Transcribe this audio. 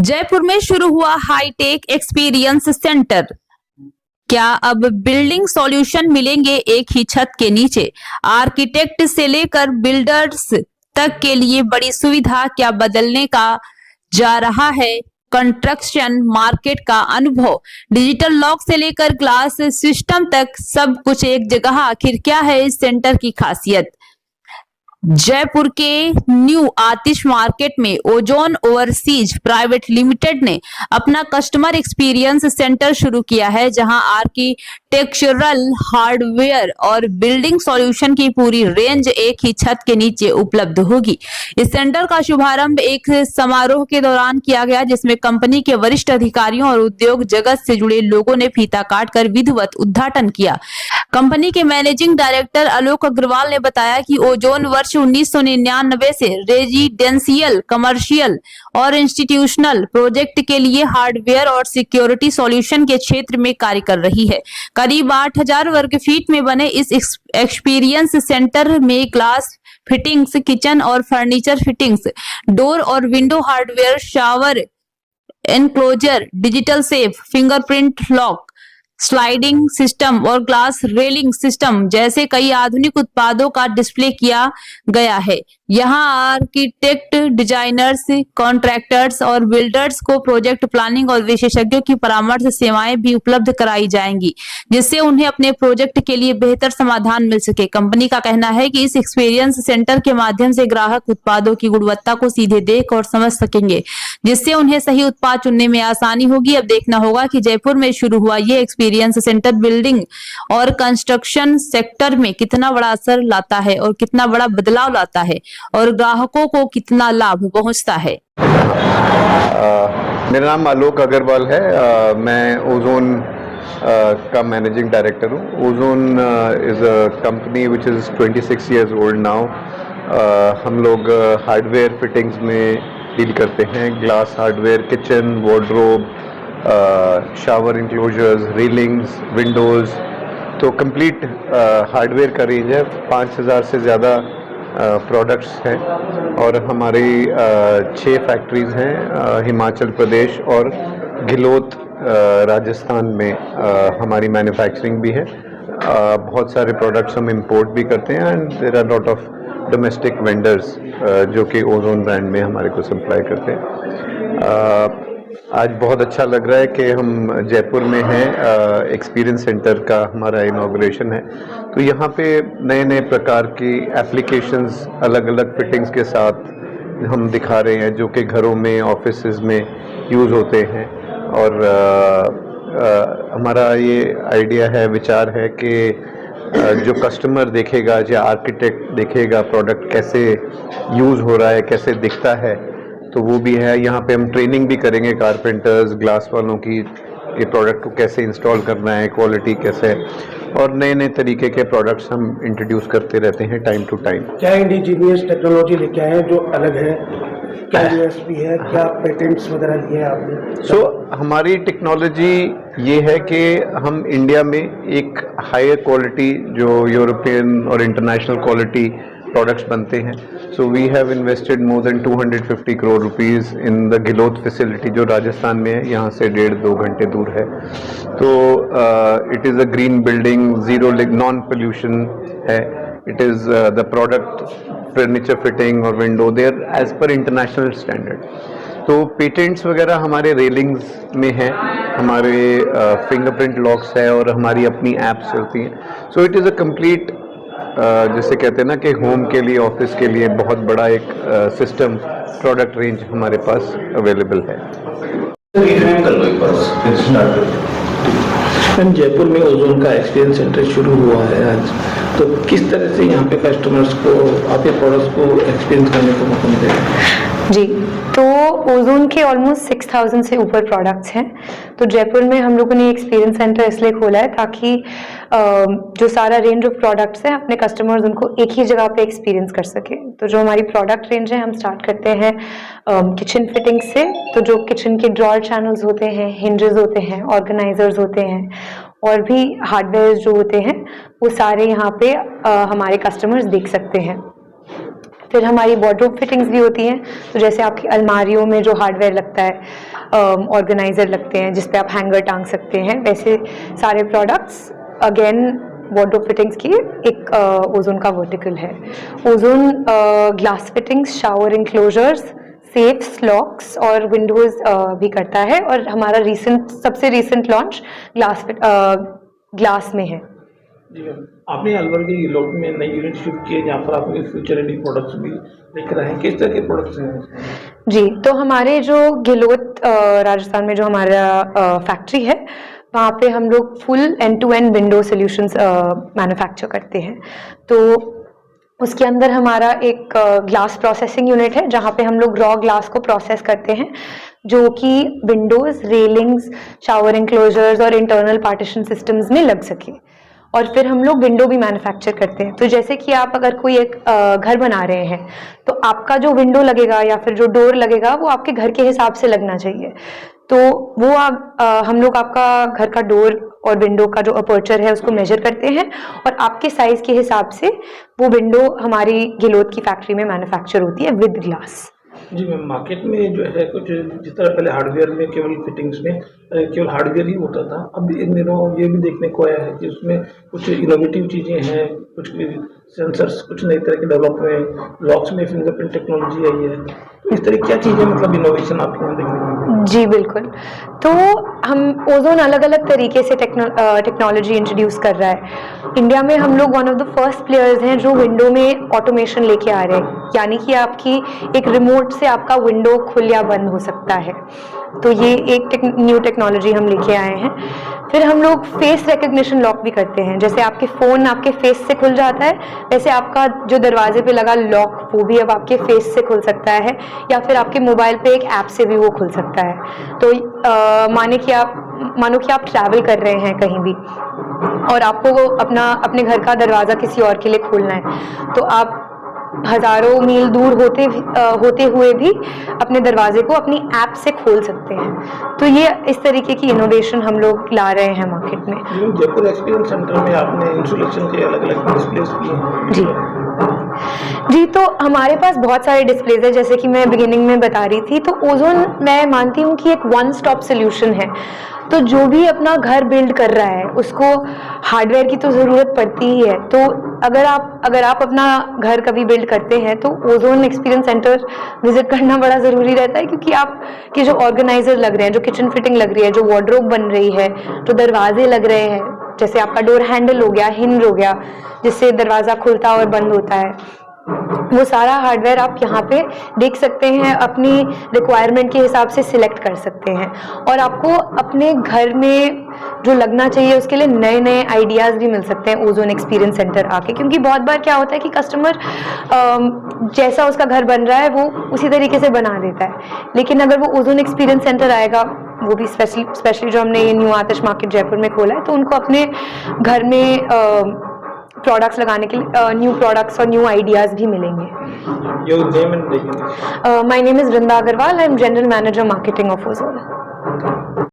जयपुर में शुरू हुआ हाईटेक एक्सपीरियंस सेंटर। क्या अब बिल्डिंग सॉल्यूशन मिलेंगे एक ही छत के नीचे? आर्किटेक्ट से लेकर बिल्डर्स तक के लिए बड़ी सुविधा। क्या बदलने का जा रहा है कंस्ट्रक्शन मार्केट का अनुभव? डिजिटल लॉक से लेकर ग्लास सिस्टम तक सब कुछ एक जगह। आखिर क्या है इस सेंटर की खासियत? जयपुर के न्यू आतिश मार्केट में ओजोन ओवरसीज प्राइवेट लिमिटेड ने अपना कस्टमर एक्सपीरियंस सेंटर शुरू किया है, जहां आर्किटेक्चरल हार्डवेयर और बिल्डिंग सॉल्यूशन की पूरी रेंज एक ही छत के नीचे उपलब्ध होगी। इस सेंटर का शुभारंभ एक समारोह के दौरान किया गया, जिसमें कंपनी के वरिष्ठ अधिकारियों और उद्योग जगत से जुड़े लोगों ने फीता काटकर विधिवत उद्घाटन किया। कंपनी के मैनेजिंग डायरेक्टर आलोक अग्रवाल ने बताया कि ओजोन वर्ष 1999 से रेजिडेंशियल, कमर्शियल और इंस्टीट्यूशनल प्रोजेक्ट के लिए हार्डवेयर और सिक्योरिटी सॉल्यूशन के क्षेत्र में कार्य कर रही है। करीब 8000 वर्ग फीट में बने इस एक्सपीरियंस सेंटर में ग्लास फिटिंग्स, किचन और फर्नीचर फिटिंग्स, डोर और window hardware, shower enclosure, digital safe, fingerprint lock, sliding system और ग्लास रेलिंग सिस्टम जैसे कई आधुनिक उत्पादों का डिस्प्ले किया गया है। यहाँ आर्किटेक्ट, डिजाइनर्स, कॉन्ट्रैक्टर्स और बिल्डर्स को प्रोजेक्ट प्लानिंग और विशेषज्ञों की परामर्श सेवाएं भी उपलब्ध कराई जाएंगी, जिससे उन्हें अपने प्रोजेक्ट के लिए बेहतर समाधान मिल सके। कंपनी का कहना है कि इस एक्सपीरियंस सेंटर के माध्यम से ग्राहक उत्पादों की गुणवत्ता को सीधे देख और समझ सकेंगे, जिससे उन्हें सही उत्पाद चुनने में आसानी होगी। अब देखना होगा कि जयपुर में शुरू हुआ ये एक्सपीरियंस सेंटर बिल्डिंग और कंस्ट्रक्शन सेक्टर में कितना बड़ा असर लाता है और कितना बड़ा बदलाव लाता है और ग्राहकों को कितना लाभ पहुंचता है। मेरा नाम आलोक अग्रवाल है। मैं ओजोन का मैनेजिंग डायरेक्टर हूँ। Ozone is a company which is 26 years old now. हम लोग हार्डवेयर फिटिंग्स में डील करते हैं, glass hardware, kitchen, wardrobe, shower enclosures, railings, Windows, तो कंप्लीट हार्डवेयर का रेंज है। 5000 से ज़्यादा प्रोडक्ट्स हैं और हमारी 6 फैक्ट्रीज़ हैं हिमाचल प्रदेश और घिलोत राजस्थान में हमारी मैन्युफैक्चरिंग भी है। बहुत सारे प्रोडक्ट्स हम इंपोर्ट भी करते हैं and there are lot of domestic vendors जो कि ओजोन ब्रांड में हमारे को सप्लाई करते हैं। आज बहुत अच्छा लग रहा है कि हम जयपुर में हैं। एक्सपीरियंस सेंटर का हमारा इनॉग्रेशन है, तो यहाँ पे नए नए प्रकार की एप्लीकेशंस अलग अलग फिटिंग्स के साथ हम दिखा रहे हैं, जो कि घरों में, ऑफिसेज में यूज़ होते हैं। और हमारा ये आइडिया है, विचार है कि जो कस्टमर देखेगा या आर्किटेक्ट देखेगा प्रोडक्ट कैसे यूज़ हो रहा है, कैसे दिखता है, तो वो भी है। यहाँ पे हम ट्रेनिंग भी करेंगे कारपेंटर्स, ग्लास वालों की, ये प्रोडक्ट को कैसे इंस्टॉल करना है, क्वालिटी कैसे है, और नए नए तरीके के प्रोडक्ट्स हम इंट्रोड्यूस करते रहते हैं टाइम टू टाइम। क्या इंडिजीनियस टेक्नोलॉजी लेके आए हैं जो अलग है? क्या यूएसपी है? क्या पेटेंट्स वगैरह लिए हैं आपने? हमारी टेक्नोलॉजी ये है कि हम इंडिया में एक हायर क्वालिटी, जो यूरोपियन और इंटरनेशनल क्वालिटी प्रोडक्ट्स बनते हैं। So we have invested more than 250 crore rupees in the Ghiloth facility, जो राजस्थान में है, यहाँ से 1.5-2 घंटे दूर है। तो it is a green building, zero non pollution है। It is the product, furniture fitting और window, there as per international standard. तो पेटेंट्स वगैरह हमारे रेलिंग्स में हैं, हमारे फिंगरप्रिंट लॉक्स है और हमारी अपनी ऐप्स चलती हैं। So it is a complete, जिसे कहते हैं ना कि होम के लिए, ऑफिस के लिए बहुत बड़ा एक सिस्टम, प्रोडक्ट रेंज हमारे पास अवेलेबल है। जयपुर में ओजोन का एक्सपीरियंस सेंटर शुरू हुआ है आज, तो किस तरह से यहाँ पे कस्टमर्स को आपके प्रोडक्ट्स को एक्सपीरियंस करने को मौका मिलेगा? जी, तो ओजोन के ऑलमोस्ट 6000 से ऊपर प्रोडक्ट्स हैं। तो जयपुर में हम लोगों ने एक्सपीरियंस सेंटर इसलिए खोला है ताकि जो सारा रेंज ऑफ प्रोडक्ट्स हैं, अपने कस्टमर्स उनको एक ही जगह पे एक्सपीरियंस कर सके। तो जो हमारी प्रोडक्ट रेंज है, हम स्टार्ट करते हैं किचन फिटिंग से। तो जो किचन के ड्रॉअर चैनल्स होते हैं, हिंजेस होते हैं, ऑर्गेनाइजर्स होते हैं और भी हार्डवेयर जो होते हैं, वो सारे यहाँ पे हमारे कस्टमर्स देख सकते हैं। फिर हमारी वार्डरोब फिटिंग्स भी होती हैं, तो जैसे आपकी अलमारियों में जो हार्डवेयर लगता है, ऑर्गेनाइजर लगते हैं जिस पे आप हैंगर टांग सकते हैं, वैसे सारे प्रोडक्ट्स अगेन वार्डरोब फिटिंग्स की एक ओजोन का वर्टिकल है। Ozone glass fittings, shower enclosures, safes, locks और विंडोज भी करता है, और हमारा सबसे रिसेंट लॉन्च ग्लास में है। जी मैम, आपने अलवर के गिलोट में नई यूनिट शिफ्ट की है जहाँ पर आप फ्यूचर रेडी प्रोडक्ट्स भी लेकर आए हैं, किस तरह के प्रोडक्ट्स हैं? जी, तो हमारे जो गिलोट राजस्थान में जो हमारा फैक्ट्री है, वहाँ पे हम लोग full end to end window solutions manufacture करते हैं। तो उसके अंदर हमारा एक ग्लास प्रोसेसिंग यूनिट है जहाँ पे हम लोग रॉ ग्लास को प्रोसेस करते हैं, जो कि विंडोज, रेलिंग्स, शावर इंक्लोजर्स और इंटरनल पार्टीशन सिस्टम्स में लग सके। और फिर हम लोग विंडो भी मैन्युफैक्चर करते हैं। तो जैसे कि आप अगर कोई एक घर बना रहे हैं, तो आपका जो विंडो लगेगा या फिर जो डोर लगेगा वो आपके घर के हिसाब से लगना चाहिए। तो वो हम लोग आपका घर का डोर और विंडो का जो अपर्चर है उसको मेजर करते हैं, और आपके साइज के हिसाब से वो विंडो हमारी गिलोट की फैक्ट्री में मैन्युफैक्चर होती है विद ग्लास। जी मैम, मार्केट में जो है कुछ जिस तरह पहले हार्डवेयर में केवल फिटिंग्स में केवल हार्डवेयर ही होता था, अब इन दिनों ये भी देखने को आया है कि उसमें कुछ इनोवेटिव चीज़ें हैं, कुछ सेंसर्स, कुछ नई तरह के डेवलप हुए हैं, लॉक्स में फिंगरप्रिंट टेक्नोलॉजी आई है, तो इस तरह क्या चीज़ें मतलब इनोवेशन आपके यहाँ देखने को मिली? जी बिल्कुल। तो हम ओजोन अलग अलग तरीके से टेक्नोलॉजी इंट्रोड्यूस कर रहा है। इंडिया में हम लोग one of the first players हैं जो विंडो में ऑटोमेशन लेके आ रहे हैं, यानी कि आपकी एक रिमोट से आपका विंडो खुल या बंद हो सकता है। तो ये एक न्यू टेक्नोलॉजी हम लेके आए हैं। फिर हम लोग फेस रिकग्निशन लॉक भी करते हैं, जैसे आपके फ़ोन आपके फेस से खुल जाता है, वैसे आपका जो दरवाजे पे लगा लॉक वो भी अब आपके फेस से खुल सकता है, या फिर आपके मोबाइल पे एक ऐप से भी वो खुल सकता है। तो मानो कि आप ट्रैवल कर रहे हैं कहीं भी और आपको वो अपने घर का दरवाज़ा किसी और के लिए खोलना है, तो आप हजारों मील दूर होते हुए भी अपने दरवाजे को अपनी ऐप से खोल सकते हैं। तो ये इस तरीके की इनोवेशन हम लोग ला रहे हैं मार्केट में। जयपुर एक्सपीरियंस सेंटर में आपने इंसुलेशन के अलग अलग डिस्प्लेस किए हैं। जी, तो हमारे पास बहुत सारे डिस्प्लेज है, जैसे कि मैं बिगिनिंग में बता रही थी। तो ओजोन मैं मानती हूँ कि एक वन स्टॉप सोल्यूशन है। तो जो भी अपना घर बिल्ड कर रहा है उसको हार्डवेयर की तो ज़रूरत पड़ती ही है। तो अगर आप अपना घर कभी बिल्ड करते हैं तो ओजोन एक्सपीरियंस सेंटर विजिट करना बड़ा ज़रूरी रहता है, क्योंकि आपके जो ऑर्गेनाइजर लग रहे हैं, जो किचन फिटिंग लग रही है, जो वार्डरोब बन रही है, जो दरवाजे लग रहे हैं, जैसे आपका डोर हैंडल हो गया, हिंज हो गया, जिससे दरवाज़ा खुलता और बंद होता है, वो सारा हार्डवेयर आप यहाँ पे देख सकते हैं, अपनी रिक्वायरमेंट के हिसाब से सिलेक्ट कर सकते हैं, और आपको अपने घर में जो लगना चाहिए उसके लिए नए नए आइडियाज़ भी मिल सकते हैं ओजोन एक्सपीरियंस सेंटर आके। क्योंकि बहुत बार क्या होता है कि कस्टमर जैसा उसका घर बन रहा है वो उसी तरीके से बना देता है, लेकिन अगर वो ओजोन एक्सपीरियंस सेंटर आएगा, वो भी स्पेशली जो हमने ये न्यू आतिश मार्केट जयपुर में खोला है, तो उनको अपने घर में प्रोडक्ट्स लगाने के लिए न्यू प्रोडक्ट्स और न्यू आइडियाज़ भी मिलेंगे। Your name and My name is Vrinda Agarwal. I am General Manager Marketing of Ozone.